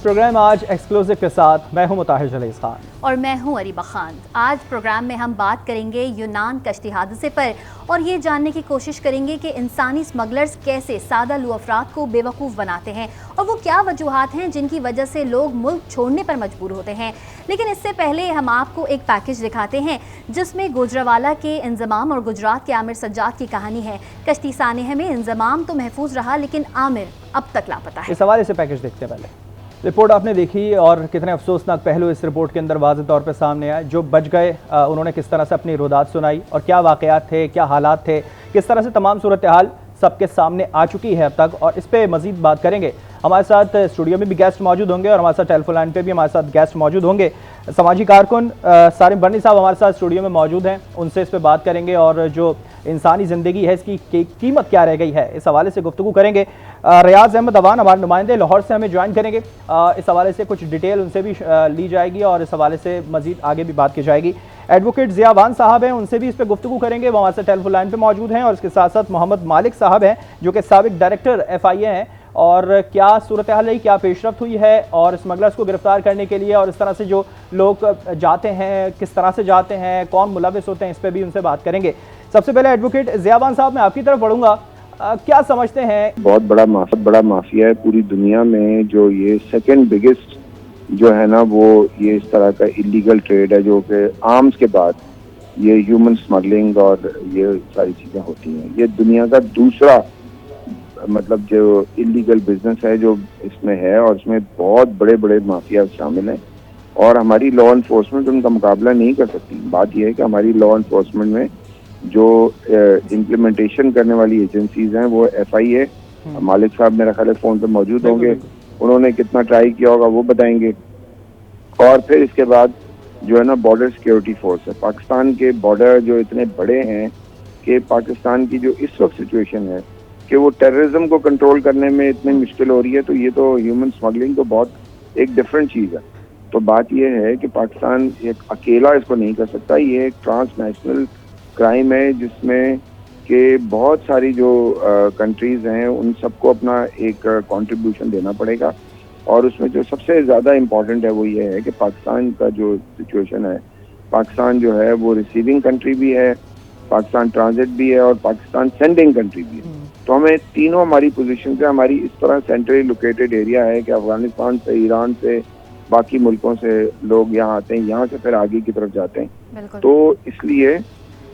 Programme आज exclusive के साथ मैं हूं मुताहिर जलीस खान और मैं हूं अरीबा खान। आज प्रोग्राम में हम बात करेंगे यूनान कश्ती हादसे पर और ये जानने की कोशिश करेंगे कि इंसानी स्मगलर्स कैसे सादा लू अफराद को बेवकूफ़ बनाते हैं और वो क्या वजूहात हैं जिनकी वजह से लोग मुल्क छोड़ने पर मजबूर होते हैं। लेकिन इससे पहले हम आपको एक पैकेज दिखाते हैं जिसमें गुजरावाला के इंजमाम और गुजरात के आमिर सज्जाद की कहानी है। कश्ती सानेह में इंजमाम तो महफूज रहा लेकिन आमिर अब तक लापता है। इस हवाले से पैकेज देखते हैं। पहले रिपोर्ट आपने देखी और कितने अफसोसनाक पहलू इस रिपोर्ट के अंदर वाज़ेह तौर पे सामने आए। जो बच गए उन्होंने किस तरह से अपनी रुदात सुनाई और क्या वाक़यात थे, क्या हालात थे, किस तरह से तमाम सूरत हाल सबके सामने आ चुकी है अब तक, और इस पर मज़ीद बात करेंगे। हमारे साथ स्टूडियो में भी गेस्ट मौजूद होंगे और हमारे साथ टेलीफोन लाइन पे भी हमारे साथ गेस्ट मौजूद होंगे। समाजी कारकुन सारिम बर्नी साहब हमारे साथ स्टूडियो में मौजूद हैं, उनसे इस पर बात करेंगे और जो इंसानी ज़िंदगी है इसकी कीमत क्या रह गई है इस हवाले से गुफ्तगू करेंगे। रियाज अहमद अवान हमारे नुमाइंदे लाहौर से हमें ज्वाइन करेंगे। इस हवाले से कुछ डिटेल उनसे भी ली जाएगी और इस हवाले से मज़ीद आगे भी बात की जाएगी। एडवोकेट ज़ियावान साहब हैं, उनसे भी इस पर गुफ्तगू करेंगे, वो हमारे साथ टेलीफोन लाइन पर मौजूद हैं। और इसके साथ साथ मोहम्मद मालिक साहब हैं जो कि साबिक डायरेक्टर FIA हैं, और क्या सूरत हाल रही, क्या पेशरफ्त हुई है और स्मगलर्स को गिरफ्तार करने के लिए और इस तरह से जो लोग जाते हैं किस तरह से जाते हैं, कौन मुलविस होते हैं, इस पर भी उनसे बात करेंगे। सबसे पहले एडवोकेट ज़ियावान साहब मैं आपकी तरफ बढ़ूंगा, क्या समझते हैं? बहुत बड़ा माफिया है पूरी दुनिया में, जो ये सेकंड बिगेस्ट जो है ना वो ये इस तरह का इलीगल ट्रेड है, जो कि आर्म्स के बाद ये ह्यूमन स्मगलिंग और ये सारी चीजें होती हैं। ये दुनिया का दूसरा मतलब जो इलीगल बिजनेस है जो इसमें है, और इसमें बहुत बड़े बड़े माफिया शामिल हैं और हमारी लॉ एनफोर्समेंट उनका मुकाबला नहीं कर सकती। बात यह है कि हमारी लॉ एनफोर्समेंट में जो इम्प्लीमेंटेशन करने वाली एजेंसीज हैं वो FIA, मालिक साहब मेरा ख्याल है फोन पे मौजूद होंगे, उन्होंने कितना ट्राई किया होगा वो बताएंगे। और फिर इसके बाद जो है ना बॉर्डर सिक्योरिटी फोर्स है। पाकिस्तान के बॉर्डर जो इतने बड़े हैं कि पाकिस्तान की जो इस वक्त सिचुएशन है कि वो टेररिज्म को कंट्रोल करने में इतनी मुश्किल हो रही है, तो ये तो ह्यूमन स्मगलिंग तो बहुत एक डिफरेंट चीज़ है। तो बात ये है कि पाकिस्तान एक अकेला इसको नहीं कर सकता, ये एक ट्रांसनेशनल क्राइम है जिसमें कि बहुत सारी जो कंट्रीज़ हैं उन सबको अपना एक कंट्रीब्यूशन देना पड़ेगा। और उसमें जो सबसे ज़्यादा इम्पोर्टेंट है वो ये है कि पाकिस्तान का जो सिचुएशन है, पाकिस्तान जो है वो रिसीविंग कंट्री भी है, पाकिस्तान ट्रांजिट भी है और पाकिस्तान सेंडिंग कंट्री भी है। तो हमें तीनों हमारी पोजीशन से हमारी इस तरह सेंट्रली लोकेटेड एरिया है कि अफगानिस्तान से, ईरान से, बाकी मुल्कों से लोग यहाँ आते हैं, यहाँ से फिर आगे की तरफ जाते हैं। तो इसलिए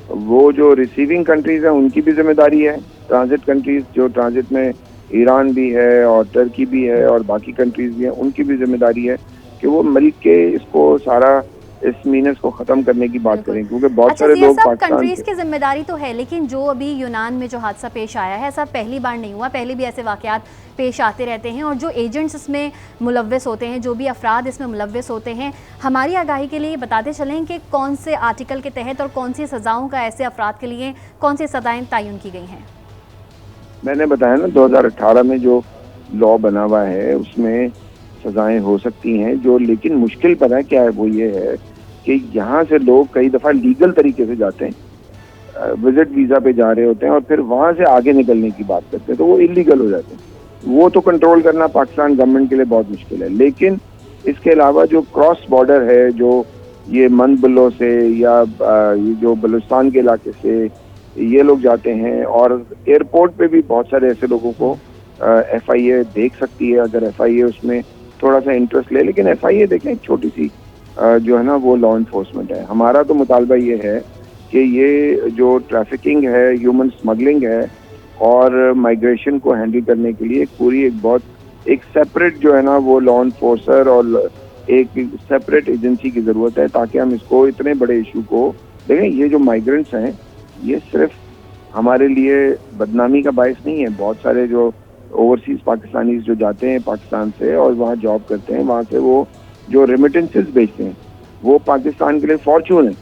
वो जो रिसीविंग कंट्रीज हैं उनकी भी जिम्मेदारी है, ट्रांजिट कंट्रीज जो ट्रांजिट में ईरान भी है और टर्की भी है और बाकी कंट्रीज भी हैं, उनकी भी जिम्मेदारी है कि वो मिल के इसको सारा इस मीनस को खत्म करने की बात करें, क्योंकि बहुत सारे लोग पाकिस्तान कंट्रीज की जिम्मेदारी तो है, लेकिन जो अभी यूनान में जो हादसा पेश आया है ऐसा पहली बार नहीं हुआ, पहले भी ऐसे वाकयात पेश आते रहते हैं। और जो एजेंट्स इसमें मुलव्विस होते हैं, जो भी अफराद इसमें मुलव्विस होते हैं, हमारी आगाही के लिए बताते चलें कि कौन से आर्टिकल के तहत और कौन सी सज़ाओं का ऐसे अफराद के लिए कौन सी सज़ाएँ तयन की गई हैं? मैंने बताया ना 2018 में जो लॉ बना हुआ है उसमें सजाएं हो सकती हैं, जो लेकिन मुश्किल पता है क्या है, वो ये है कि यहाँ से लोग कई दफ़ा लीगल तरीके से जाते हैं, विजिट वीज़ा पे जा रहे होते हैं और फिर वहाँ से आगे निकलने की बात करते हैं, तो वो इलीगल हो जाते हैं। वो तो कंट्रोल करना पाकिस्तान गवर्नमेंट के लिए बहुत मुश्किल है। लेकिन इसके अलावा जो क्रॉस बॉर्डर है, जो ये मंदबुल्लो से या ये जो बलूचिस्तान के इलाके से ये लोग जाते हैं, और एयरपोर्ट पे भी बहुत सारे ऐसे लोगों को FIA देख सकती है अगर FIA उसमें थोड़ा सा इंटरेस्ट ले। लेकिन FIA देखें एक छोटी सी जो है ना वो लॉ इन्फोर्समेंट है। हमारा तो मुतालबा ये है कि ये जो ट्रैफिकिंग है, ह्यूमन स्मगलिंग है और माइग्रेशन को हैंडल करने के लिए पूरी एक सेपरेट जो है ना वो लॉ इन्फोर्सर और एक सेपरेट एजेंसी की ज़रूरत है, ताकि हम इसको इतने बड़े इशू को देखें। ये जो माइग्रेंट्स हैं ये सिर्फ हमारे लिए बदनामी का बायस नहीं है। बहुत सारे जो ओवरसीज पाकिस्तानीज जो जाते हैं पाकिस्तान से और वहाँ जॉब करते हैं, वहाँ से वो जो रेमिटेंसेस भेजते हैं वो पाकिस्तान के लिए फॉर्चून है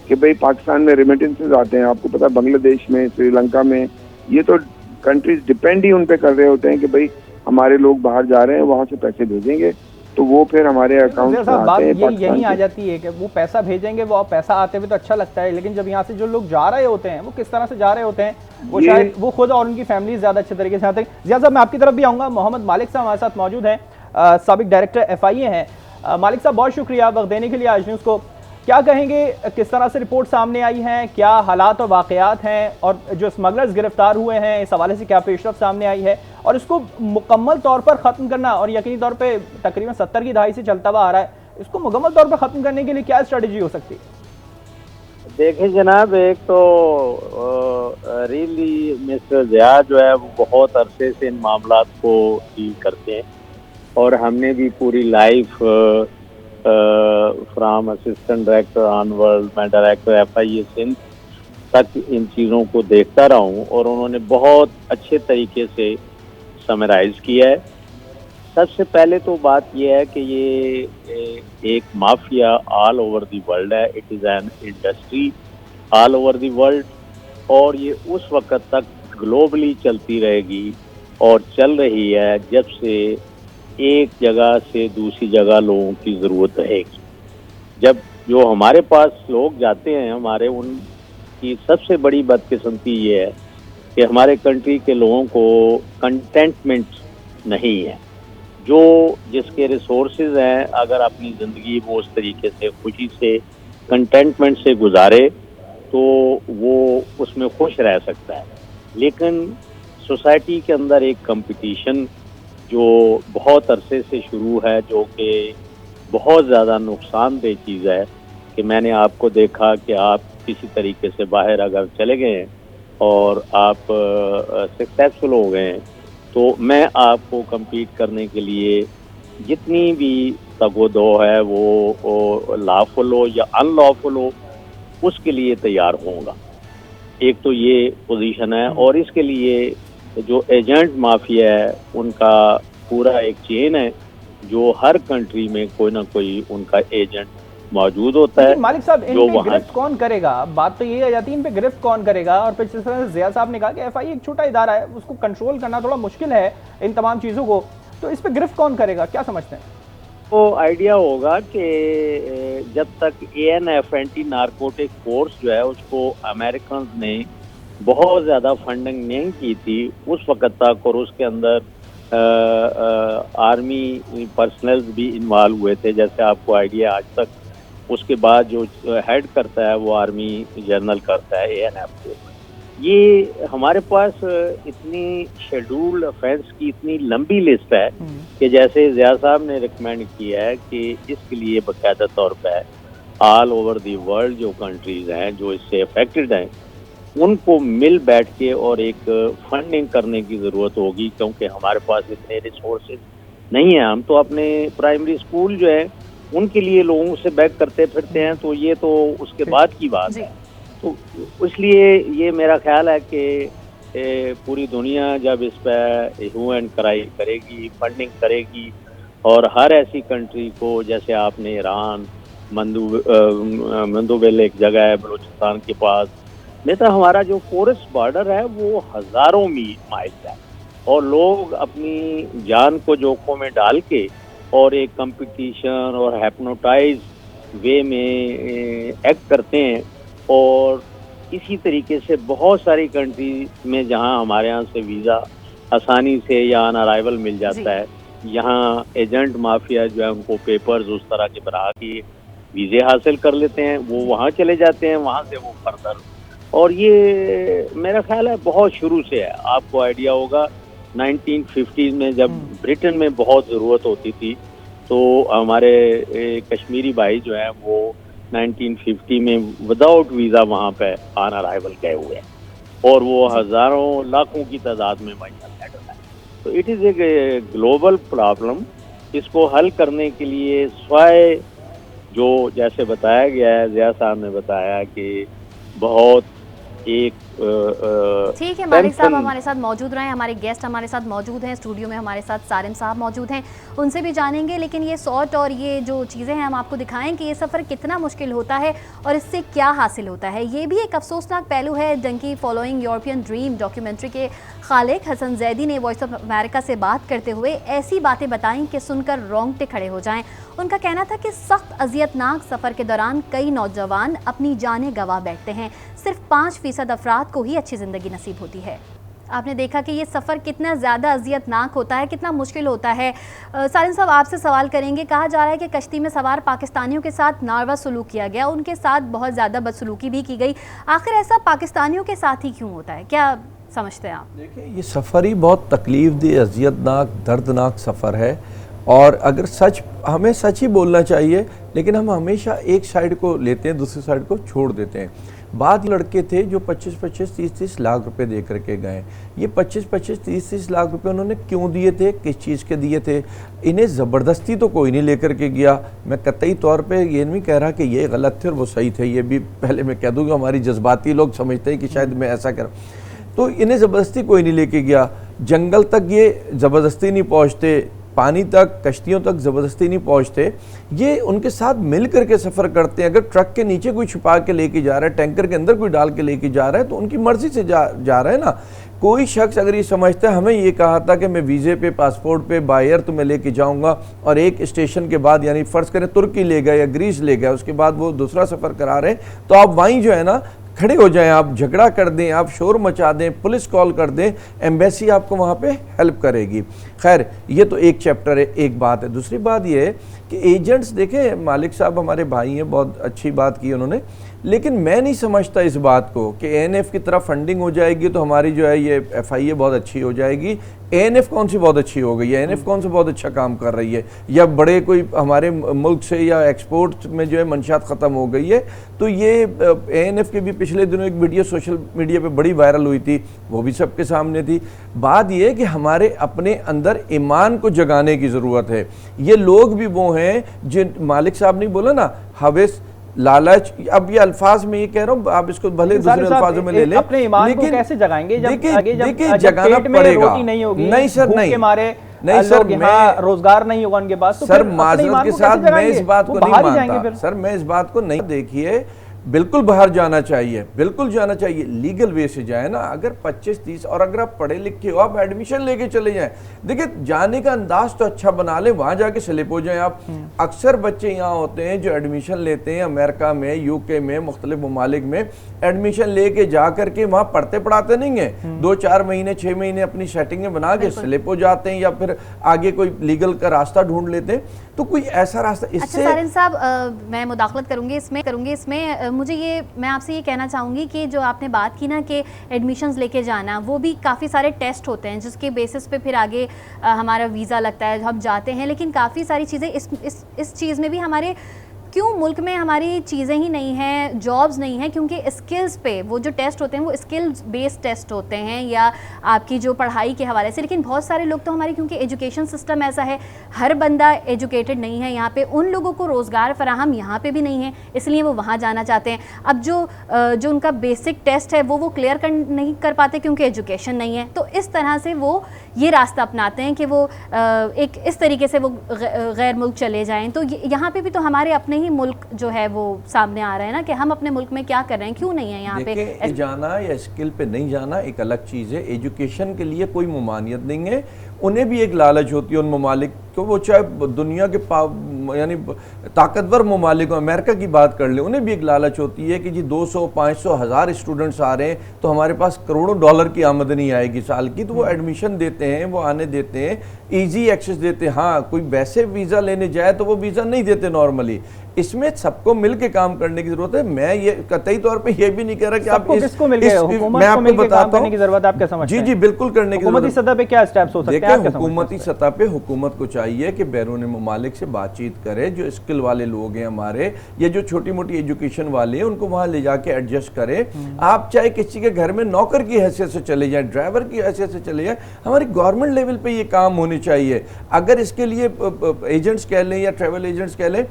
कि भाई पाकिस्तान में रेमिटेंसेस आते हैं। आपको पता है बांग्लादेश में, श्रीलंका में, ये तो कंट्रीज डिपेंड ही उन पे कर रहे होते हैं कि भाई हमारे लोग बाहर जा रहे हैं, वहाँ से पैसे भेजेंगे तो वो फिर हमारे अकाउंट में आते हैं। यही आ जाती है कि वो पैसा भेजेंगे, वो पैसा आते हुए तो अच्छा लगता है, लेकिन जब यहाँ से जो लोग जा रहे होते हैं वो किस तरह से जा रहे होते हैं, वो शायद वो खुद और उनकी फैमिली ज्यादा अच्छे तरीके से आते हैं। जिया साहब मैं आपकी तरफ भी आऊँगा, मोहम्मद मालिक साहब हमारे साथ मौजूद हैं। साबिक डायरेक्टर FIA हैं। मालिक साहब, बहुत शुक्रिया वक्त देने के लिए आज न्यूज़ को। क्या कहेंगे, किस तरह से रिपोर्ट सामने आई हैं, क्या हालात और वाक़यात हैं, और जो स्मगलर्स गिरफ्तार हुए हैं इस हवाले से क्या पेशरफ सामने आई है, और इसको मुकम्मल तौर पर ख़त्म करना, और यकीनी तौर पे तकरीबन 70 की दहाई से चलता हुआ आ रहा है, इसको मुकम्मल तौर पर ख़त्म करने के लिए क्या स्ट्रेटजी हो सकती है? देखिए जनाब, एक तो रियली मिस्टर ज़िया जो है वो बहुत अरसे से इन मामलात को डील करते हैं, और हमने भी पूरी life from assistant director onward, मैं डायरेक्टर FIA सिंध तक इन चीज़ों को देखता रहा हूँ, और उन्होंने बहुत अच्छे तरीके से समराइज किया है। सबसे पहले तो बात यह है कि ये एक mafia all over the world है। It is an industry all over the world, और ये उस वक़्त तक ग्लोबली चलती रहेगी, और चल रही है जब से एक जगह से दूसरी जगह लोगों की ज़रूरत रहेगी। जब जो हमारे पास लोग जाते हैं, हमारे उनकी सबसे बड़ी बदकिस्मती ये है कि हमारे कंट्री के लोगों को कंटेंटमेंट नहीं है। जो जिसके रिसोर्सेज हैं, अगर अपनी ज़िंदगी वो उस तरीके से खुशी से कंटेंटमेंट से गुजारे तो वो उसमें खुश रह सकता है। लेकिन सोसाइटी के अंदर एक कंपटीशन जो बहुत अरसे से शुरू है, जो कि बहुत ज़्यादा नुकसानदेह चीज़ है, कि मैंने आपको देखा कि आप किसी तरीके से बाहर अगर चले गए हैं और आप सक्सेसफुल हो गए हैं, तो मैं आपको compete करने के लिए जितनी भी तगोदो है वो लॉफुल हो या अनलॉफुल हो, उसके लिए तैयार होऊंगा। एक तो ये पोजीशन है, और इसके लिए जो एजेंट माफिया है उनका पूरा एक चेन है, जो हर कंट्री में कोई ना कोई उनका एजेंट मौजूद होता है। मालिक साहब, इन पे गिरफ्त कौन करेगा? बात तो ये आ जाती है, इन पे गिरफ्त कौन करेगा? और फिर जिस तरह से ज़िया साहब ने कहा कि FIA एक छोटा इदारा है, उसको कंट्रोल करना थोड़ा मुश्किल है इन तमाम चीज़ों को, तो इस पे गिरफ्त कौन करेगा, क्या समझते हैं? तो आइडिया होगा कि जब तक ANF एंटी नारकोटिक फोर्स जो है उसको अमेरिकन ने बहुत ज़्यादा फंडिंग नहीं की थी उस वक़्त तक, और उसके अंदर आर्मी पर्सनल्स भी इन्वॉल्व हुए थे, जैसे आपको आइडिया आज तक। उसके बाद जो हेड करता है वो आर्मी जनरल करता है ANF को। ये हमारे पास इतनी शेड्यूल्ड ऑफेंस की इतनी लंबी लिस्ट है कि जैसे ज़िया साहब ने रिकमेंड किया है कि इसके लिए बाकायदा तौर पर ऑल ओवर दी वर्ल्ड जो कंट्रीज़ हैं जो इससे अफेक्टेड हैं, उनको मिल बैठ के और एक फंडिंग करने की ज़रूरत होगी, क्योंकि हमारे पास इतने रिसोर्सेज नहीं है। हम तो अपने प्राइमरी स्कूल जो है उनके लिए लोगों से बैक करते फिरते हैं, तो ये तो उसके बाद की बात है। तो इसलिए ये मेरा ख्याल है कि पूरी दुनिया जब इस पर ह्यू एंड क्राई करेगी, फंडिंग करेगी, और हर ऐसी कंट्री को, जैसे आपने ईरान, मंदुबेल एक जगह है बलूचिस्तान के पास, नहीं तो हमारा जो फॉरेस्ट बॉर्डर है वो हज़ारों माइल है, और लोग अपनी जान को जोखों में डाल के और एक कंपटीशन और हैप्नोटाइज वे में एक्ट करते हैं। और इसी तरीके से बहुत सारी कंट्री में जहां हमारे यहाँ से वीज़ा आसानी से या ऑन अराइवल मिल जाता है, यहाँ एजेंट माफिया जो है उनको पेपर्स उस तरह के बना के वीज़े हासिल कर लेते हैं, वो वहाँ चले जाते हैं, वहाँ से वो फर्दर। और ये मेरा ख्याल है बहुत शुरू से है। आपको आइडिया होगा 1950 में जब ब्रिटेन में बहुत ज़रूरत होती थी, तो हमारे कश्मीरी भाई जो हैं वो 1950 में विदाउट वीज़ा वहाँ पे ऑन अराइवल गए हुए हैं, और वो हज़ारों लाखों की तादाद में वहीं सेटल है। तो it is a global problem. इसको हल करने के लिए स्वयं जो जैसे बताया गया है, ज़िया साहब ने बताया कि बहुत एक ठीक है, मालिक साहब हमारे साथ मौजूद रहे, हमारे गेस्ट हमारे साथ मौजूद हैं स्टूडियो में, हमारे साथ सारिम साहब मौजूद हैं, उनसे भी जानेंगे। लेकिन ये सॉर्ट और ये जो चीज़ें हैं हम आपको दिखाएं कि ये सफ़र कितना मुश्किल होता है और इससे क्या हासिल होता है। ये भी एक अफसोसनाक पहलू है। Dunki following European dream documentary के खालिक हसन जैदी ने वॉइस ऑफ अमेरिका से बात करते हुए ऐसी बातें बताई कि सुनकर रोंगटे खड़े हो जाएं। उनका कहना था कि सख्त अजियतनाक सफ़र के दौरान कई नौजवान अपनी जानें गंवा बैठते हैं, सिर्फ 5% अफराद को ही अच्छी ज़िंदगी नसीब होती है। आपने देखा कि ये सफ़र कितना ज़्यादा अजियतनाक होता है, कितना मुश्किल होता है। सालिन साहब, आपसे सवाल करेंगे। कहा जा रहा है कि कश्ती में सवार पाकिस्तानियों के साथ नारवा सलूक किया गया, उनके साथ बहुत ज़्यादा बदसलूकी भी की गई। आखिर ऐसा पाकिस्तानियों के साथ ही क्यों होता है, क्या समझते हैं आप? देखिए, ये सफ़र ही बहुत तकलीफ़देह, अजियतनाक, दर्दनाक सफ़र है। और अगर हमें सच ही बोलना चाहिए, लेकिन हम हमेशा एक साइड को लेते हैं, दूसरी साइड को छोड़ देते हैं। बाद लड़के थे जो 25-25, 30-30 लाख रुपए दे करके गए। ये 25-25, 30-30 लाख रुपए उन्होंने क्यों दिए थे, किस चीज़ के दिए थे? इन्हें ज़बरदस्ती तो कोई नहीं लेकर के गया। मैं कतई तौर पे ये नहीं कह रहा कि ये गलत थे और वो सही थे, ये भी पहले मैं कह दूँगा। हमारी जज्बाती लोग समझते हैं कि शायद मैं ऐसा कर, तो इन्हें ज़बरदस्ती कोई नहीं लेके गया। जंगल तक ये ज़बरदस्ती नहीं पहुँचते, पानी तक, कश्तियों तक ज़बरदस्ती नहीं पहुँचते। ये उनके साथ मिल करके सफ़र करते हैं। अगर ट्रक के नीचे कोई छुपा के लेके जा रहा है, टैंकर के अंदर कोई डाल के लेके जा रहा है, तो उनकी मर्ज़ी से जा रहा है ना। कोई शख्स अगर ये समझता है, हमें ये कहा था कि मैं वीज़े पे, पासपोर्ट पे, बायर तुम्हें लेके जाऊंगा, और एक स्टेशन के बाद, यानी फ़र्ज़ करें तुर्की ले गए या ग्रीस ले गए, उसके बाद वो दूसरा सफ़र करा रहे हैं, तो आप वहीं जो है ना खड़े हो जाएं, आप झगड़ा कर दें, आप शोर मचा दें, पुलिस कॉल कर दें, एम्बेसी आपको वहाँ पे हेल्प करेगी। खैर, ये तो एक चैप्टर है, एक बात है। दूसरी बात ये है कि एजेंट्स, देखें, मालिक साहब हमारे भाई हैं, बहुत अच्छी बात की उन्होंने, लेकिन मैं नहीं समझता इस बात को कि एएनएफ की तरफ फंडिंग हो जाएगी तो हमारी जो है ये एफआईए बहुत अच्छी हो जाएगी। एएनएफ कौन सी बहुत अच्छी हो गई है? एएनएफ कौन सा बहुत अच्छा काम कर रही है? या बड़े कोई हमारे मुल्क से या एक्सपोर्ट में जो है मंशात ख़त्म हो गई है? तो ये एएनएफ के भी पिछले दिनों एक वीडियो सोशल मीडिया पे बड़ी वायरल हुई थी, वो भी सबके सामने थी। बात ये है कि हमारे अपने अंदर ईमान को जगाने की ज़रूरत है। ये लोग भी वो हैं जिन, मालिक साहब ने बोला ना, हवेस, लालच, अब ये अल्फाज में ये कह रहा हूँ, आप इसको भले दूसरे अल्फाजों में ले लें, अपने ईमान को कैसे जगाएंगे जब देखिए जगाना पड़ेगा। नहीं होगी, नहीं सर, नहीं मारे, नहीं सर, मैं रोजगार नहीं होगा उनके पास, तो सर माजरत के साथ मैं इस बात को नहीं मानता। सर मैं इस बात को नहीं, देखिए बिल्कुल बाहर जाना चाहिए, बिल्कुल जाना चाहिए, लीगल वे से जाए ना। अगर 25-30, और अगर आप पढ़े लिखे हो, आप एडमिशन लेके चले जाएं। देखिए, जाने का अंदाज तो अच्छा बना लें, वहां जाके स्लिप हो जाएं आप। अक्सर बच्चे यहाँ होते हैं जो एडमिशन लेते हैं अमेरिका में, यूके में, मुख्तलिफ ममालिक में, एडमिशन लेके जा करके वहाँ पढ़ते पढ़ाते नहीं है, 2-4 महीने 6 महीने अपनी सेटिंगें बना के स्लिप हो जाते हैं, या फिर आगे कोई लीगल का रास्ता ढूंढ लेते हैं। तो कोई ऐसा रास्ता इससे। अच्छा सारिन साहब, मैं मुदाखलत करूंगी इसमें मुझे ये, मैं आपसे ये कहना चाहूँगी कि जो आपने बात की ना कि एडमिशन्स लेके जाना, वो भी काफ़ी सारे टेस्ट होते हैं जिसके बेसिस पे फिर आगे हमारा वीज़ा लगता है, हम जाते हैं। लेकिन काफ़ी सारी चीज़ें इस चीज़ में भी हमारे, क्यों मुल्क में हमारी चीज़ें ही नहीं हैं, जॉब्स नहीं हैं, क्योंकि स्किल्स पे वो जो टेस्ट होते हैं वो स्किल्स बेस्ड टेस्ट होते हैं, या आपकी जो पढ़ाई के हवाले से। लेकिन बहुत सारे लोग तो हमारी, क्योंकि एजुकेशन सिस्टम ऐसा है, हर बंदा एजुकेटेड नहीं है यहाँ पे, उन लोगों को रोज़गार फराहम यहाँ पे भी नहीं है, इसलिए वो वहाँ जाना चाहते हैं। अब जो उनका बेसिक टेस्ट है वो क्लियर नहीं कर पाते क्योंकि एजुकेशन नहीं है, तो इस तरह से वो ये रास्ता अपनाते हैं कि वो एक इस तरीके से वो गैर मुल्क चले जाएँ। तो यहाँ पे भी तो हमारे अपने ही मुल्क जो है वो सामने आ रहा है ना, कि हम अपने मुल्क में क्या कर रहे हैं, क्यों नहीं है यहाँ पे जाना या स्किल पे नहीं जाना एक अलग चीज़ है। एजुकेशन के लिए कोई ममानियत नहीं है, उन्हें भी एक लालच होती है उन ममालिक को, वो चाहे दुनिया के यानी ताकतवर ममालिक, अमेरिका की बात कर ले, उन्हें भी एक लालच होती है कि जी 200, 500, 1000 स्टूडेंट्स आ रहे हैं तो हमारे पास करोड़ों डॉलर की आमदनी आएगी साल की, तो वो एडमिशन देते हैं, वो आने देते हैं, ईजी एक्सेस देते हैं। हाँ, कोई वैसे वीज़ा लेने जाए तो वो वीज़ा नहीं देते नॉर्मली। इसमें सबको मिलकर काम करने की जरूरत है। मैं ये कतई तौर पे ये भी नहीं कह रहा कि आप मैं आपको बताता हूं, जरूरत आप क्या समझते हैं? जी बिल्कुल करने की हुकूमती सतह पे क्या स्टेप्स हो सकते हैं? हुकूमती सतह पे हुकूमत को चाहिए कि बैरून ममालिक से बातचीत करे, जो स्किल वाले लोग हैं हमारे, या जो छोटी मोटी एजुकेशन वाले हैं, उनको वहां ले जाके एडजस्ट करे। आप चाहे किसी के घर में नौकर की हैसियत से चले जाए, ड्राइवर की हैसियत से चले जाए, हमारी गवर्नमेंट लेवल पे ये काम होने चाहिए। अगर इसके लिए एजेंट्स कह लें या ट्रैवल एजेंट्स कह लें,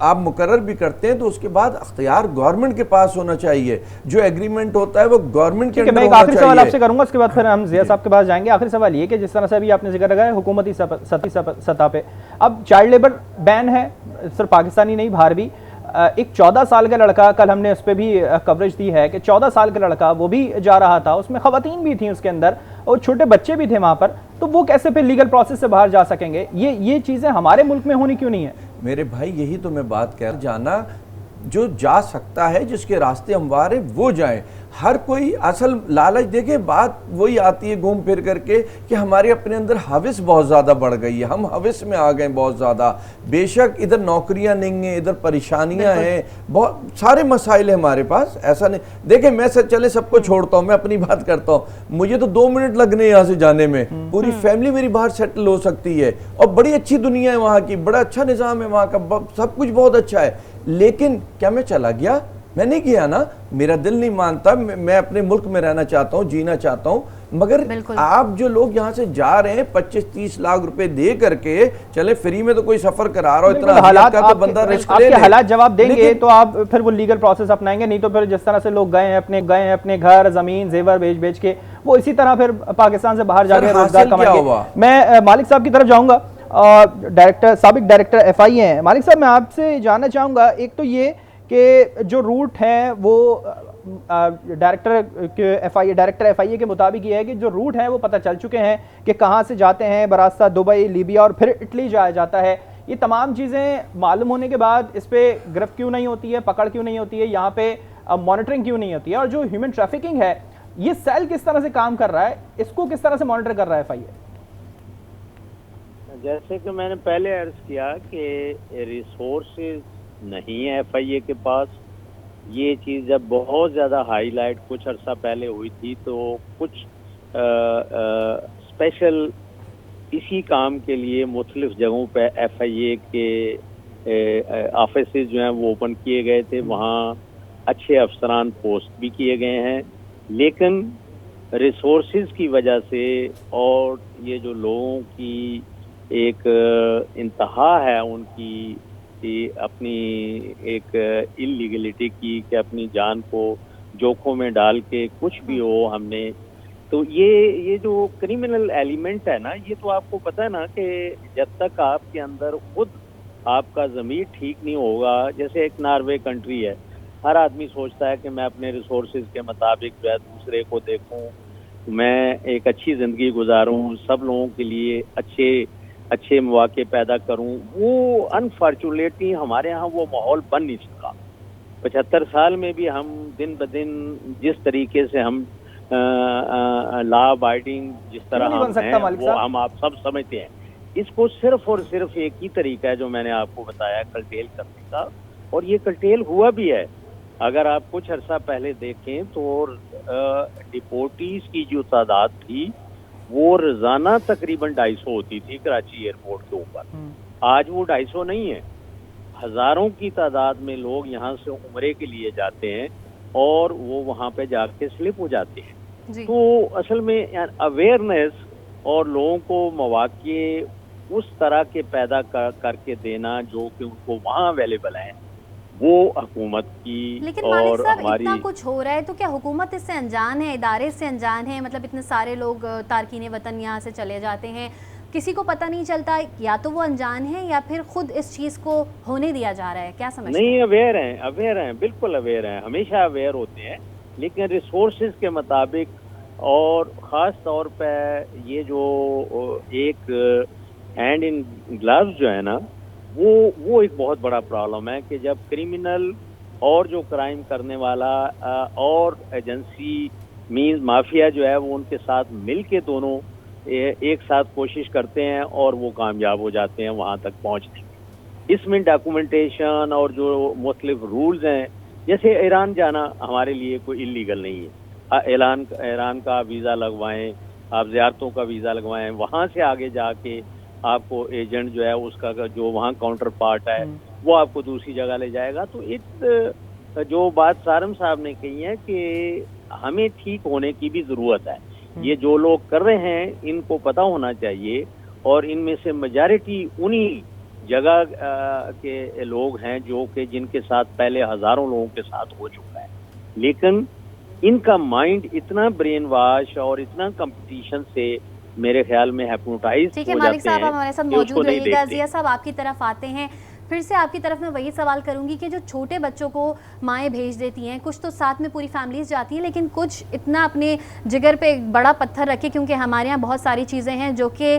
आप मुकर्रर भी करते हैं, तो उसके बाद अख्तियार गवर्नमेंट के पास होना चाहिए। जो एग्रीमेंट होता है वो गवर्नमेंट के अंदर होना चाहिए। आखिरी सवाल आपसे करूंगा, उसके बाद फिर हम जिया साहब के पास जाएंगे। आखिरी सवाल ये कि जिस तरह से अभी आपने जिक्र लगाया हुकूमती सतह पे, अब चाइल्ड लेबर बैन है, सिर्फ पाकिस्तानी नहीं, बाहर भी। एक 14 साल का लड़का, कल हमने उस पर भी कवरेज दी है कि 14 साल का लड़का वो भी जा रहा था, उसमें खवातीन भी थी उसके अंदर और छोटे बच्चे भी थे वहां पर, तो वो कैसे फिर लीगल प्रोसेस से बाहर जा सकेंगे? ये चीजें हमारे मुल्क में होनी क्यों नहीं है? मेरे भाई, यही तो मैं बात कह, जाना जो जा सकता है, जिसके रास्ते हमवार है वो जाए। हर कोई असल लालच, देखे बात वही आती है घूम फिर करके कि हमारे अपने अंदर हविस बहुत ज़्यादा बढ़ गई है, हम हविस में आ गए बहुत ज़्यादा। बेशक इधर नौकरियां नहीं हैं, इधर परेशानियां हैं, बहुत सारे मसाइल हैं हमारे पास, ऐसा नहीं। देखे मैं चले सबको छोड़ता हूँ, मैं अपनी बात करता हूँ, मुझे तो 2 मिनट लगने यहाँ से जाने में, पूरी फैमिली मेरी बाहर सेटल हो सकती है और बड़ी अच्छी दुनिया है वहाँ की, बड़ा अच्छा निज़ाम है वहाँ का, सब कुछ बहुत अच्छा है। लेकिन क्या मैं चला गया? मैं नहीं किया ना, मेरा दिल नहीं मानता, मैं अपने मुल्क में रहना चाहता हूँ, जीना चाहता हूँ। मगर आप जो लोग यहाँ से जा रहे हैं 25-30 लाख रुपए दे करके, चले फ्री में तो कोई सफर करा रहा हो, इतना हालात का तो बंदा रिस्क ले ले। हालात जवाब देंगे तो आप फिर वो लीगल प्रोसेस अपनाएंगे, नहीं तो फिर जिस तरह से लोग गए हैं अपने घर जमीन जेवर बेच के, वो इसी तरह फिर पाकिस्तान से बाहर जाके रोजगार कमाएंगे। मैं मालिक साहब की तरफ जाऊंगा, डायरेक्टर, साबिक डायरेक्टर FI हैं। मालिक साहब, मैं आपसे जानना चाहूंगा, एक तो ये कि जो रूट है वो डायरेक्टर FIA के मुताबिक ये है कि जो रूट है वो पता चल चुके हैं कि कहाँ से जाते हैं, बरास्ता दुबई, लीबिया और फिर इटली जाया जाता है। ये तमाम चीज़ें मालूम होने के बाद इस पर गिरफ्त क्यों नहीं होती है, पकड़ क्यों नहीं होती है, यहाँ पे मॉनिटरिंग क्यों नहीं होती है, और जो ह्यूमन ट्रैफिकिंग है ये सेल किस तरह से काम कर रहा है, इसको किस तरह से मॉनिटर कर रहा है FIA? जैसे कि मैंने पहले अर्ज किया कि रिसोर्सेज नहीं है FIA के पास। ये चीज़ जब बहुत ज़्यादा हाईलाइट कुछ अर्सा पहले हुई थी तो कुछ स्पेशल इसी काम के लिए मुख्तलिफ जगहों पे FIA के ऑफिस जो हैं वो ओपन किए गए थे, वहाँ अच्छे अफसरान पोस्ट भी किए गए हैं। लेकिन रिसोर्सेज की वजह से और ये जो लोगों की एक इंतहा है उनकी अपनी एक इलीगलिटी की, कि अपनी जान को जोखों में डाल के कुछ भी हो हमने, तो ये जो क्रिमिनल एलिमेंट है ना, ये तो आपको पता है ना कि जब तक आपके अंदर खुद आपका ज़मीर ठीक नहीं होगा, जैसे एक नॉर्वे कंट्री है, हर आदमी सोचता है कि मैं अपने रिसोर्सेज के मुताबिक जो है दूसरे को देखूं, मैं एक अच्छी ज़िंदगी गुजारूं, सब लोगों के लिए अच्छे मौके पैदा करूं। वो अनफॉर्चुनेटली हमारे यहाँ वो माहौल बन नहीं सका। 75 साल में भी हम दिन ब दिन जिस तरीके से हम लॉ अबाइडिंग जिस तरह हम हैं वो हम आप सब समझते हैं। इसको सिर्फ और सिर्फ एक ही तरीका है जो मैंने आपको बताया, कर्टेल करने का, और ये कर्टेल हुआ भी है। अगर आप कुछ अर्सा पहले देखें तो डिपोर्टीज की जो तादाद थी वो रोजाना तकरीबन 250 होती थी कराची एयरपोर्ट के ऊपर। आज वो 250 नहीं है, हजारों की तादाद में लोग यहाँ से उम्रे के लिए जाते हैं और वो वहाँ पे जाके स्लिप हो जाते हैं। तो असल में अवेयरनेस और लोगों को मौके उस तरह के पैदा करके देना जो कि उनको वहाँ अवेलेबल है, वो हुकूमत की। लेकिन और हमारी इतना कुछ हो रहा है तो क्या हुकूमत इससे अनजान है, इदारे इससे अनजान है? मतलब इतने सारे लोग तारकीन वतन यहाँ से चले जाते हैं, किसी को पता नहीं चलता, या तो वो अनजान है या फिर खुद इस चीज़ को होने दिया जा रहा है, क्या समझते हैं? नहीं, अवेयर हैं, बिल्कुल अवेयर हैं, हमेशा अवेयर होते हैं, लेकिन रिसोर्सेज के मुताबिक और ख़ास तौर पर ये जो एक हैंड इन ग्लव्स जो है ना, वो एक बहुत बड़ा प्रॉब्लम है कि जब क्रिमिनल और जो क्राइम करने वाला और एजेंसी मींस माफिया जो है वो उनके साथ मिल के दोनों एक साथ कोशिश करते हैं और वो कामयाब हो जाते हैं वहाँ तक पहुँचने में। इसमें डॉक्यूमेंटेशन और जो मुख्तलिफ रूल्स हैं, जैसे ईरान जाना हमारे लिए कोई इलीगल नहीं है। ईरान का वीज़ा लगवाएं, आप ज़ियारतों का वीज़ा लगवाएं, वहाँ से आगे जाके आपको एजेंट जो है उसका जो वहाँ काउंटर पार्ट है वो आपको दूसरी जगह ले जाएगा। तो एक जो बात सारम साहब ने कही है कि हमें ठीक होने की भी ज़रूरत है। ये जो लोग कर रहे हैं इनको पता होना चाहिए, और इनमें से मेजॉरिटी उन्हीं जगह के लोग हैं जो कि जिनके साथ पहले हज़ारों लोगों के साथ हो चुका है, लेकिन इनका माइंड इतना ब्रेन वॉश और इतना कंपटीशन से मेरे ख्याल में हिप्नोटाइज हो जाते हैं। मालिक साहब हमारे साथ मौजूद रहिएगा। जिया साहब आपकी तरफ आते हैं, फिर से आपकी तरफ मैं वही सवाल करूंगी कि जो छोटे बच्चों को माएँ भेज देती हैं, कुछ तो साथ में पूरी फैमिलीज जाती हैं, लेकिन कुछ इतना अपने जिगर पे एक बड़ा पत्थर रखे, क्योंकि हमारे यहाँ बहुत सारी चीज़ें हैं जो कि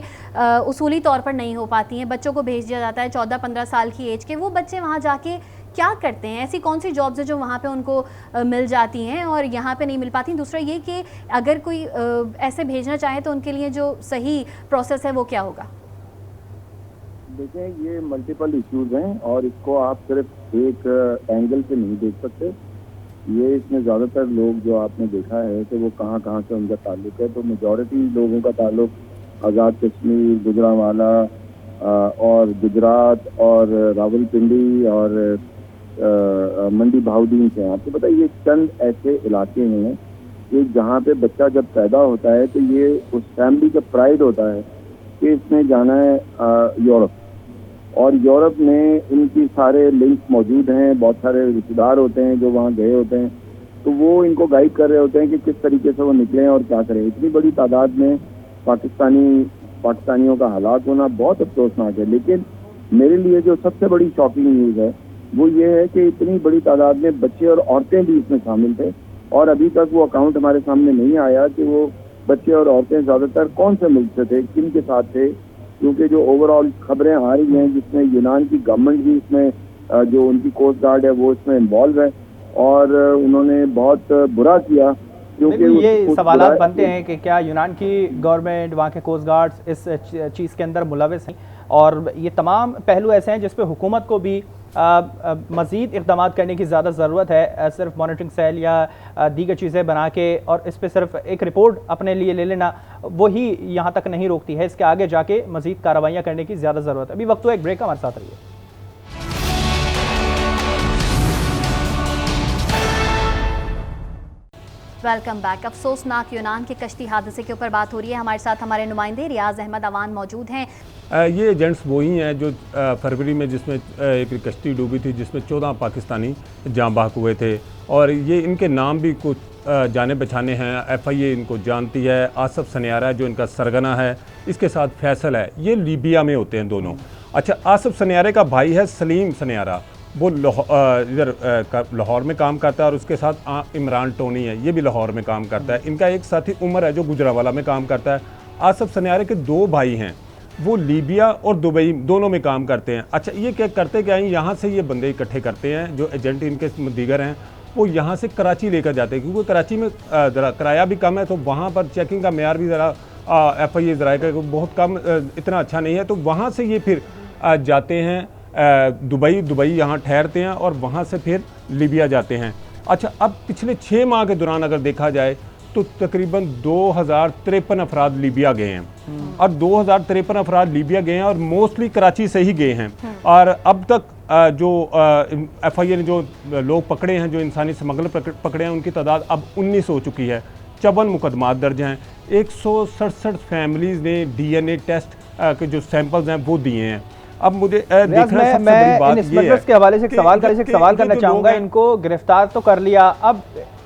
उसूली तौर पर नहीं हो पाती हैं, बच्चों को भेज दिया जाता है 14-15 साल की एज के। वो बच्चे वहाँ जाके क्या करते हैं, ऐसी कौन सी जॉब्स है जो वहाँ पे उनको मिल जाती हैं और यहाँ पे नहीं मिल पाती? दूसरा ये कि अगर कोई ऐसे भेजना चाहे तो उनके लिए जो सही प्रोसेस है वो क्या होगा? देखें, ये मल्टीपल इश्यूज हैं और इसको आप सिर्फ एक एंगल से नहीं देख सकते। ये इसमें ज़्यादातर लोग जो आपने देखा है कि वो कहाँ कहाँ से उनका ताल्लुक है, तो मेजॉरिटी लोगों का ताल्लुक आज़ाद कश्मीर, गुजरांवाला और गुजरात और रावलपिंडी और मंडी भाउदीन से। आपको पता है ये चंद ऐसे इलाके हैं कि जहाँ पे बच्चा जब पैदा होता है तो ये उस फैमिली का प्राइड होता है कि इसने जाना है यूरोप, और यूरोप में इनकी सारे लिंक्स मौजूद हैं, बहुत सारे रिश्तेदार होते हैं जो वहाँ गए होते हैं, तो वो इनको गाइड कर रहे होते हैं कि किस तरीके से वो निकलें और क्या करें। इतनी बड़ी तादाद में पाकिस्तानियों का हलाक होना बहुत अफसोसनाक है। लेकिन मेरे लिए जो सबसे बड़ी शॉकिंग न्यूज़ है वो ये है कि इतनी बड़ी तादाद में बच्चे और औरतें भी इसमें शामिल थे, और अभी तक वो अकाउंट हमारे सामने नहीं आया कि वो बच्चे और औरतें ज़्यादातर कौन से मुल्क से थे, किन के साथ थे। क्योंकि जो ओवरऑल खबरें आ रही हैं जिसमें यूनान की गवर्नमेंट भी इसमें जो उनकी कोस्ट गार्ड है वो इसमें इन्वॉल्व है, और उन्होंने बहुत बुरा किया। क्योंकि ये सवालात बनते हैं कि क्या यूनान की गवर्नमेंट, वहाँ के कोस्ट गार्ड्स इस चीज़ के अंदर मुलविस हैं, और ये तमाम पहलू ऐसे हैं जिस पे हुकूमत को भी मज़ीद इक़दाम करने की ज़्यादा ज़रूरत है। सिर्फ मॉनिटरिंग सेल या दीगर चीज़ें बना के और इस पर सिर्फ एक रिपोर्ट अपने लिए ले लेना वही यहाँ तक नहीं रोकती है, इसके आगे जाके मज़ीद कार्रवाइयाँ करने की ज़्यादा ज़रूरत है। अभी वक्त हुआ एक ब्रेक का, हमारे साथ रहिए। Welcome back. अफसोसनाक यूनान के कश्ती हादसे के ऊपर बात हो रही है। हमारे साथ हमारे नुमाइंदे रियाज अहमद अवान मौजूद हैं। ये एजेंट्स वही हैं जो फरवरी में जिसमें एक कश्ती डूबी थी जिसमें 14 पाकिस्तानी जाँ बहक हुए थे, और ये इनके नाम भी कुछ जाने पहचाने हैं। FIA इनको जानती है। आसफ सनियारा जो इनका सरगना है, इसके साथ फैसल है, ये लीबिया में होते हैं दोनों। अच्छा, आसफ सनियारे का भाई है सलीम सनियारा, वो इधर लाहौर में काम करता है, और उसके साथ इमरान टोनी है, ये भी लाहौर में काम करता है। इनका एक साथी उमर है जो गुजरांवाला में काम करता है। आसफ सनियारे के 2 भाई हैं, वो लीबिया और दुबई दोनों में काम करते हैं। अच्छा, ये क्या करते क्या हैं, यहाँ से ये बंदे इकट्ठे करते हैं जो एजेंट इनके दीगर हैं, वो यहाँ से कराची लेकर जाते हैं, क्योंकि कराची में ज़रा किराया भी कम है, तो वहाँ पर चेकिंग का मेयार भी ज़रा FIA ज़रा का बहुत कम, इतना अच्छा नहीं है। तो वहाँ से ये फिर जाते हैं दुबई यहाँ ठहरते हैं, और वहाँ से फिर लीबिया जाते हैं। अच्छा, अब पिछले 6 माह के दौरान अगर देखा जाए तो तकरीबन 2053 अफराद लीबिया गए हैं, और 2053 अफराद लीबिया गए हैं और मोस्टली कराची से ही गए हैं। और अब तक जो FIA ने जो लोग पकड़े हैं, जो इंसानी स्मगलर पकड़े हैं, उनकी तादाद अब 19 हो चुकी है। 54 मुकदमात दर्ज हैं। 167 फैमिलीज़ ने DNA टेस्ट के जो सैंपल्स हैं वो दिए हैं। अब मुझे देखना सबसे बड़ी बात ये है के हवाले से एक सवाल करना चाहूँगा। इनको गिरफ्तार तो कर लिया, अब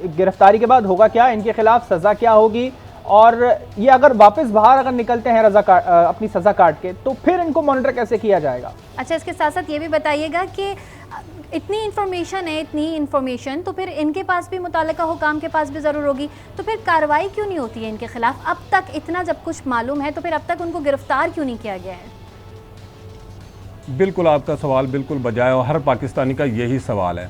गिरफ्तारी के बाद होगा क्या, इनके खिलाफ सज़ा क्या होगी, और ये अगर वापस बाहर अगर निकलते हैं अपनी सज़ा काट के, तो फिर इनको मॉनिटर कैसे किया जाएगा? अच्छा, इसके साथ साथ ये भी बताइएगा कि इतनी इन्फॉर्मेशन तो फिर इनके पास भी, मुताल्लिका हुकाम के पास भी ज़रूर होगी, तो फिर कार्रवाई क्यों नहीं होती है इनके खिलाफ? अब तक इतना जब कुछ मालूम है तो फिर अब तक उनको गिरफ्तार क्यों नहीं किया गया है? बिल्कुल, आपका सवाल बिल्कुल बजाय, और हर पाकिस्तानी का यही सवाल है।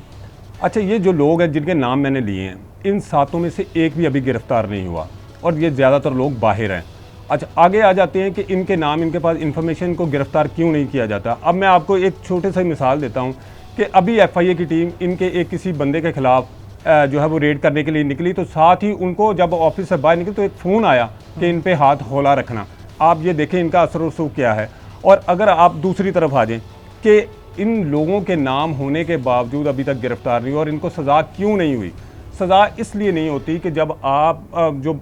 अच्छा, ये जो लोग हैं जिनके नाम मैंने लिए हैं, इन 7 में से एक भी अभी गिरफ्तार नहीं हुआ, और ये ज़्यादातर लोग बाहर हैं। अच्छा, आगे आ जाते हैं कि इनके नाम, इनके पास इन्फॉर्मेशन को गिरफ्तार क्यों नहीं किया जाता। अब मैं आपको एक छोटे सी मिसाल देता हूँ कि अभी FIA की टीम इनके एक किसी बंदे के खिलाफ जो है वो रेड करने के लिए निकली, तो साथ ही उनको जब ऑफिस से बाहर निकली तो एक फ़ोन आया कि इन पे हाथ हौला रखना। आप ये देखें इनका असर रसूख क्या है। और अगर आप दूसरी तरफ आ जाएं कि इन लोगों के नाम होने के बावजूद अभी तक गिरफ्तार नहीं हुई, और इनको सज़ा क्यों नहीं हुई? सज़ा इसलिए नहीं होती कि जब आप जो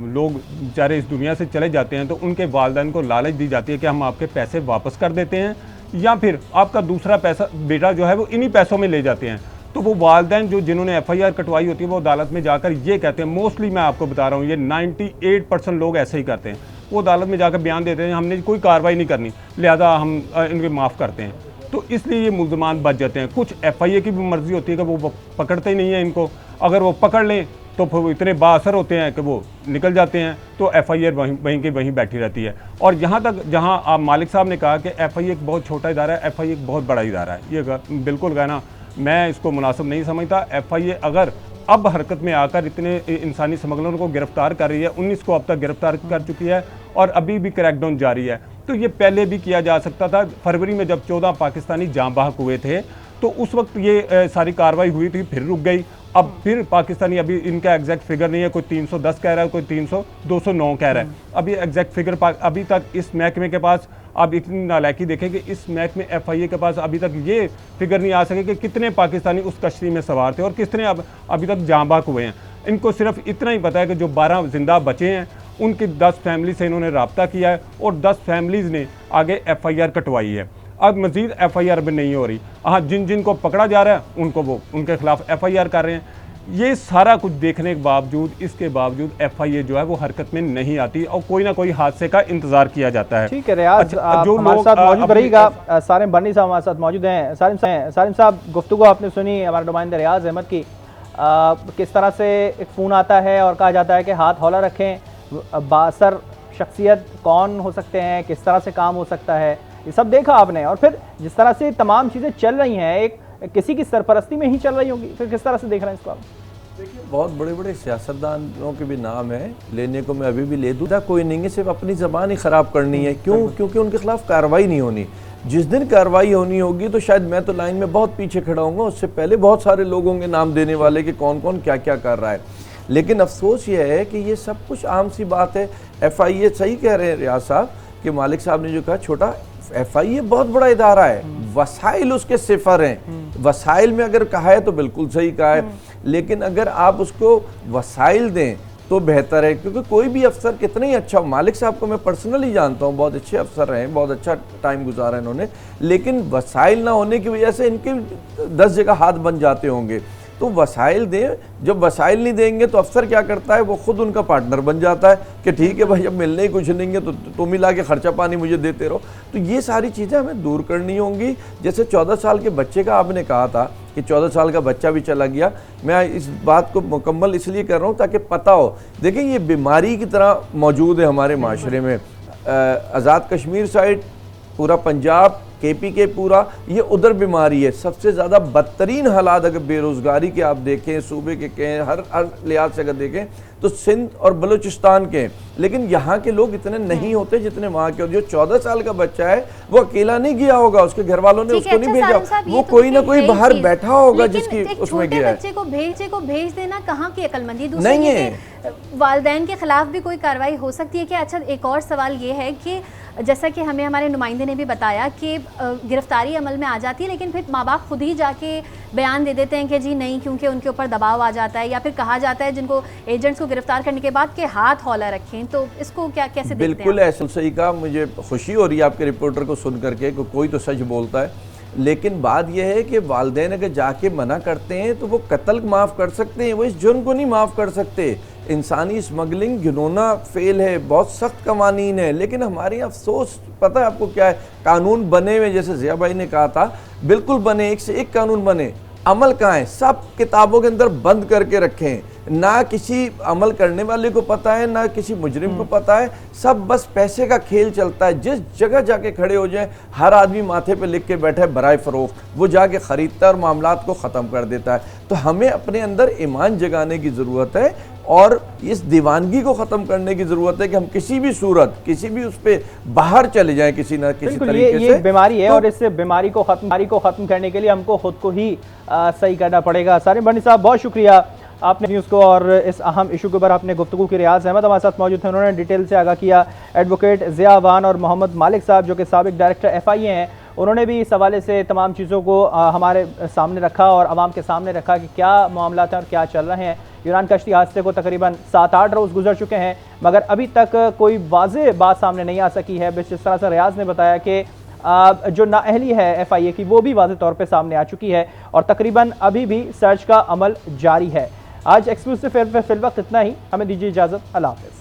लोग बेचारे इस दुनिया से चले जाते हैं तो उनके वालिदैन को लालच दी जाती है कि हम आपके पैसे वापस कर देते हैं, या फिर आपका दूसरा पैसा बेटा जो है वो इन्हीं पैसों में ले जाते हैं। तो वो वालिदैन जो जिन्होंने FIR कटवाई होती है वो अदालत में जाकर ये कहते हैं, मोस्टली मैं आपको बता रहा हूँ, ये 98% लोग ऐसे ही करते हैं। वो अदालत में जाकर बयान देते हैं हमने कोई कार्रवाई नहीं करनी, लिहाजा हम इनके माफ़ करते हैं। तो इसलिए ये मुल्ज़मान बच जाते हैं। कुछ FIA की भी मर्ज़ी होती है कि वो पकड़ते ही नहीं है इनको, अगर वो पकड़ लें तो फिर इतने बाअसर होते हैं कि वो निकल जाते हैं, तो FIA वहीं के वहीं बैठी रहती है। और यहाँ तक जहाँ आप मालिक साहब ने कहा कि FIA एक बहुत छोटा इदारा है, FIA एक बहुत बड़ा इदारा है, ये बिल्कुल कहना मैं इसको मुनासिब नहीं समझता। FIA अगर अब हरकत में आकर इतने इंसानी स्मगलरों को गिरफ्तार कर रही है, 19 को अब तक गिरफ्तार कर चुकी है और अभी भी क्रैकडाउन जारी है, तो ये पहले भी किया जा सकता था। फरवरी में जब 14 पाकिस्तानी जाँ बहक हुए थे तो उस वक्त ये सारी कार्रवाई हुई थी, फिर रुक गई। अब फिर पाकिस्तानी, अभी इनका एग्जैक्ट फिगर नहीं है, कोई 310 कह रहा है, कोई 209 कह रहा है। अभी एग्जैक्ट फिगर अभी तक इस महकमे के पास, आप इतनी नालायकी देखें कि इस महकमे FIA के पास अभी तक ये फिगर नहीं आ सके कि कितने पाकिस्तानी उस कश्ती में सवार थे और कितने अभी तक जाँ बहक हुए हैं। इनको सिर्फ इतना ही पता है कि जो 12 जिंदा बचे हैं उनकी 10 फैमिली से इन्होंने रब्ता किया है और 10 फैमिलीज़ ने आगे FIR कटवाई है। अब मजीद FIR भी नहीं हो रही। हाँ, जिन जिन को पकड़ा जा रहा है उनको वो उनके खिलाफ FIR कर रहे हैं। ये सारा कुछ देखने के बावजूद, इसके बावजूद FIA जो है वो हरकत में नहीं आती और कोई ना कोई हादसे का इंतजार किया जाता है। ठीक है रियाज, आप जो हमारे लोग साथ मौजूद रहिएगा। सारिम बन्नी साहब हमारे साथ मौजूद हैं। सारिम साहब, गुफ्तगू आपने सुनी हमारे नुमाइंदे रियाज अहमद की, किस तरह से एक फ़ोन आता है और कहा जाता है कि हाथ हौला रखें, बासर शख्सियत कौन हो सकते हैं, किस तरह से काम हो सकता है, ये सब देखा आपने। और फिर जिस तरह से तमाम चीज़ें चल रही हैं, एक किसी की सरपरस्ती में ही चल रही होंगी, फिर किस तरह से देख रहे हैं इसको आप? देखिए, बहुत बड़े बड़े सियासतदानों के भी नाम है, लेने को मैं अभी भी ले दूँ, कोई नहीं है, सिर्फ अपनी ज़बान ही ख़राब करनी है। क्यों? क्योंकि उनके खिलाफ कार्रवाई नहीं होनी। जिस दिन कार्रवाई होनी होगी तो शायद मैं तो लाइन में बहुत पीछे खड़ा हूँगा, उससे पहले बहुत सारे लोग होंगे नाम देने वाले कि कौन कौन क्या क्या कर रहा है। लेकिन अफसोस ये है कि ये सब कुछ आम सी बात है। FIA, सही कह रहे हैं रियाज साहब कि मालिक साहब ने जो कहा, छोटा FIA बहुत बड़ा इदारा है, वसाइल उसके सिफर हैं। वसाइल में अगर कहा है तो बिल्कुल सही कहा है, लेकिन अगर आप उसको वसाइल दें तो बेहतर है। क्योंकि कोई भी अफसर कितना ही अच्छा, मालिक साहब को मैं पर्सनली जानता हूँ, बहुत अच्छे अफसर रहे, बहुत अच्छा टाइम गुजारा इन्होंने, लेकिन वसाइल ना होने की वजह से इनके 10 जगह हाथ बन जाते होंगे। तो वसाइल दें। जब वसाइल नहीं देंगे तो अफसर क्या करता है, वो खुद उनका पार्टनर बन जाता है कि ठीक है भाई, जब मिलने ही कुछ नहीं है तो तुम ही ला के खर्चा पानी मुझे देते रहो। तो ये सारी चीज़ें हमें दूर करनी होंगी। जैसे 14 साल के बच्चे का आपने कहा था कि 14 साल का बच्चा भी चला गया, मैं इस बात को मुकम्मल इसलिए कर रहा हूँ ताकि पता हो। देखिए, ये बीमारी की तरह मौजूद है हमारे माशरे में। आज़ाद कश्मीर साइड, पूरा पंजाब, KPK पूरा, ये उधर बीमारी है। सबसे ज़्यादा बदतरीन हालात अगर बेरोज़गारी के आप देखें, सूबे के कहें, हर लिहाज से अगर देखें तो सिंध और बलूचिस्तान के। लेकिन यहाँ के लोग इतने नहीं होते जितने वहाँ के। जो 14 साल का बच्चा है वो अकेला नहीं गया होगा, उसके घर वालों ने उसको नहीं भेजा, वो कोई ना कोई बाहर बैठा होगा जिसकी उसमें गया है। बच्चे को भेज देना कहाँ की अक्लमंदी? नहीं है, वालिदैन के खिलाफ भी कोई कार्रवाई हो सकती है क्या? अच्छा, एक और सवाल ये है कि जैसा कि हमें हमारे नुमाइंदे ने भी बताया कि गिरफ्तारी अमल में आ जाती है, लेकिन फिर माँ बाप खुद ही जाके बयान दे देते हैं कि जी नहीं, क्योंकि उनके ऊपर दबाव आ जाता है, या फिर कहा जाता है जिनको एजेंट्स को गिरफ्तार करने के बाद के हाथ हौला रखें। तो इसको कैसे देखते हैं? बिल्कुल ऐसा सही कहा। मुझे खुशी हो रही है आपके रिपोर्टर को सुन करके, कोई तो सच बोलता है। लेकिन बात यह है कि वालिदैन अगर जाके मना करते हैं तो वो कत्ल माफ़ कर सकते हैं, वो इस जुर्म को नहीं माफ़ कर सकते। इंसानी स्मगलिंग घिनौना फेल है, बहुत सख्त कवानीन है। लेकिन हमारे अफसोस पता है आपको क्या है, कानून बने हुए, जैसे जिया भाई ने कहा था, बिल्कुल बने, एक से एक कानून बने, अमल कहाँ है? सब किताबों के अंदर बंद करके रखें। ना किसी अमल करने वाले को पता है, ना किसी मुजरिम को पता है, सब बस पैसे का खेल चलता है। जिस जगह जाके खड़े हो जाए, हर आदमी माथे पे लिख के बैठा है बराए फरोख्त, वो जाके ख़रीदता है और मामलात को ख़त्म कर देता है। तो हमें अपने अंदर ईमान जगाने की ज़रूरत है और इस दीवानगी को ख़त्म करने की ज़रूरत है कि हम किसी भी सूरत, किसी भी उस पर बाहर चले जाएं किसी ना किसी तरीके से। ये बीमारी है और इस बीमारी को ख़त्म करने के लिए हमको खुद को ही सही करना पड़ेगा। सारिम बन्नी साहब, बहुत शुक्रिया आपने न्यूज़ को और इस अहम इशू के ऊपर आपने गुफ्तगू की। रियाज अहमद हमारे साथ मौजूद थे, उन्होंने डिटेल से आगाह किया। एडवोकेट ज़िया अवान और मोहम्मद मालिक साहब जो कि साबिक डायरेक्टर FIA हैं, उन्होंने भी इस हवाले से तमाम चीज़ों को हमारे सामने रखा और आवाम के सामने रखा कि क्या मामला हैं और क्या चल रहे हैं। यूनान कश्ती हादसे को तकरीबन 7-8 रोज़ गुजर चुके हैं, मगर अभी तक कोई वाज़ेह बात सामने नहीं आ सकी है। जिस तरह से रियाज ने बताया कि जो नाअहली है FIA की, वो भी वाज़ेह तौर पे सामने आ चुकी है और तकरीबन अभी भी सर्च का अमल जारी है। आज एक्सक्लूसिव फिल वक्त इतना ही, हमें दीजिए इजाज़त। अल्लाह हाफ़िज़।